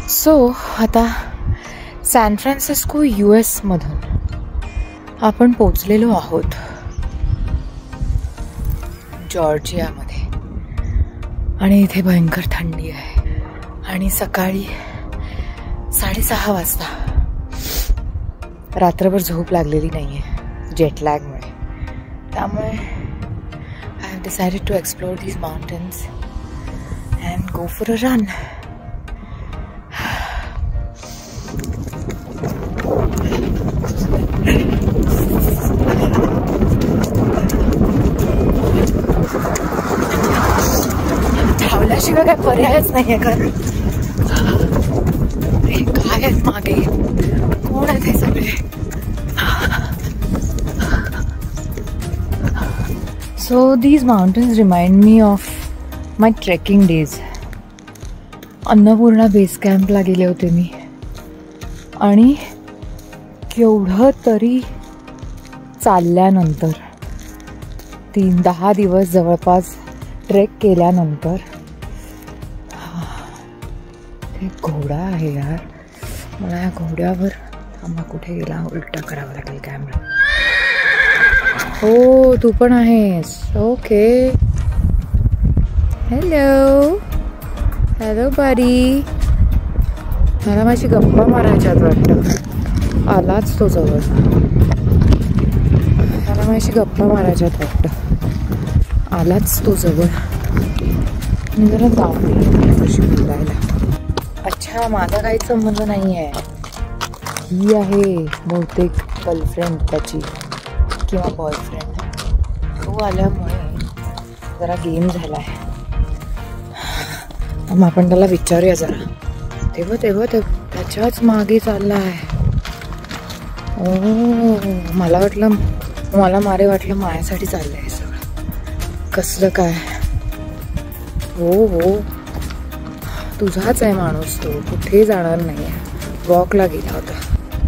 सो आता San Francisco US मधून आपण पोचलेलो आहोत जॉर्जियामध्ये. आणि इथे भयंकर थंडी आहे आणि सकाळी 6:30 वाजता. रात्रभर झोप लागलेली नाही आहे जेटलॅगमुळे. त्यामुळे I have decided to explore these mountains and go for a run. धावल्याशिवाय काय पर्यायच नाहीये. कारण काय आहेत मागे, कोण आहेत हे सगळे. So these mountains remind me of my trekking days. Annapurna base कॅम्पला गेले होते मी आणि केवढं तरी चालल्यानंतर 10 दिवस जवळपास ट्रेक केल्यानंतर ते घोडा आहे यार. मला या घोड्यावर थांबा, कुठे गेला, उलटा करावा लागेल कॅमेरा. हो तू पण आहेस, ओके. हॅलो हॅलो बडी. मला माझी गप्पा मारायच्यात वाटतं. आलाच तो जवळ. मला माझी गप्पा मारायच्यात वाटतं. आलाच तो जवळ. मी जरा जाऊन कशी बोलायला. अच्छा, माझा काहीच संबंध नाही आहे. ही आहे बहुतेक गर्लफ्रेंड त्याची किंवा बॉयफ्रेंड. तो आल्यामुळे जरा गेम झाला आहे. मग आपण त्याला विचारूया जरा. तेव्हा त्याच्याच मागे चालला आहे. ओ मला वाटलं माझ्यासाठी चाललंय हे सगळं. कसलं काय. हो तुझाच आहे माणूस तो. कुठे जाणार नाही आहे. वॉकला गेला होता.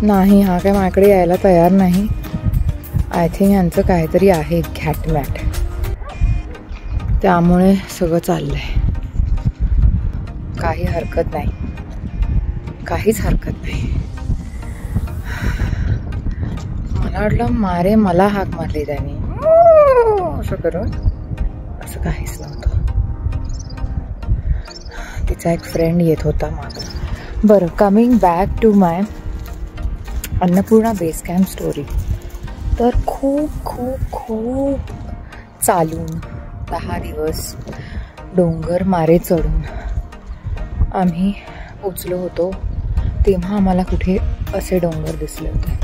नाही, हा काय माझ्याकडे यायला तयार नाही. आय थिंक यांचं काहीतरी आहे घॅटमॅट. त्यामुळे सगळं चाललंय. काही हरकत नाही, काहीच हरकत नाही. मला वाटलं मला हाक मारली त्याने असं करून. असं काहीच नव्हतं. तिचा एक फ्रेंड येत होता मागं. बरं, coming back to my Annapurna base camp story. तर खूप चालून 10 दिवस डोंगर मारे चढून आम्ही पोचलो होतो. तेव्हा आम्हाला कुठे असे डोंगर दिसले होते.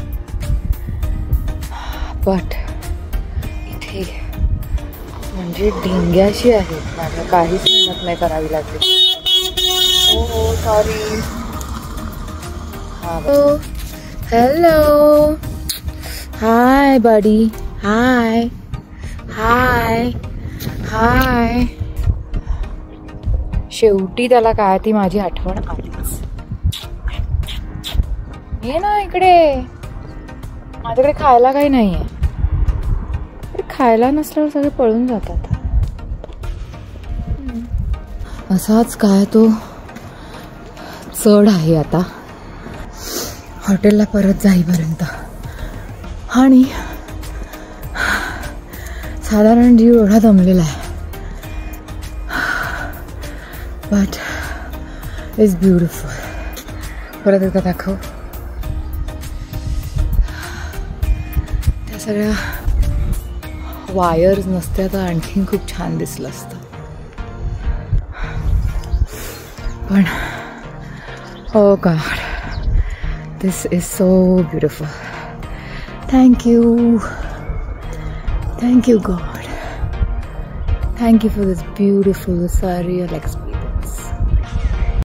बट इथे म्हणजे ढिंग्याशी आहे. मला काहीच मेहनत नाही करावी लागली. हो सॉरी. हॅलो हाय बडी. हाय. शेवटी त्याला काय ती माझी आठवण आलीच. ये ना इकडे. माझ्याकडे खायला काही नाहीये. खायला नसल्यावर सगळे पळून जातात. असाच काय तो चढ आहे आता हॉटेलला परत जाईपर्यंत. आणि साधारण जीव एवढा दमलेला आहे. But it's beautiful. परत एकदा दाखव. त्या सगळ्या वायर्स नसत्या तर आणखीन खूप छान दिसलं असतं. पण oh God, this is so beautiful. Thank you God. Thank you for this beautiful surreal experience.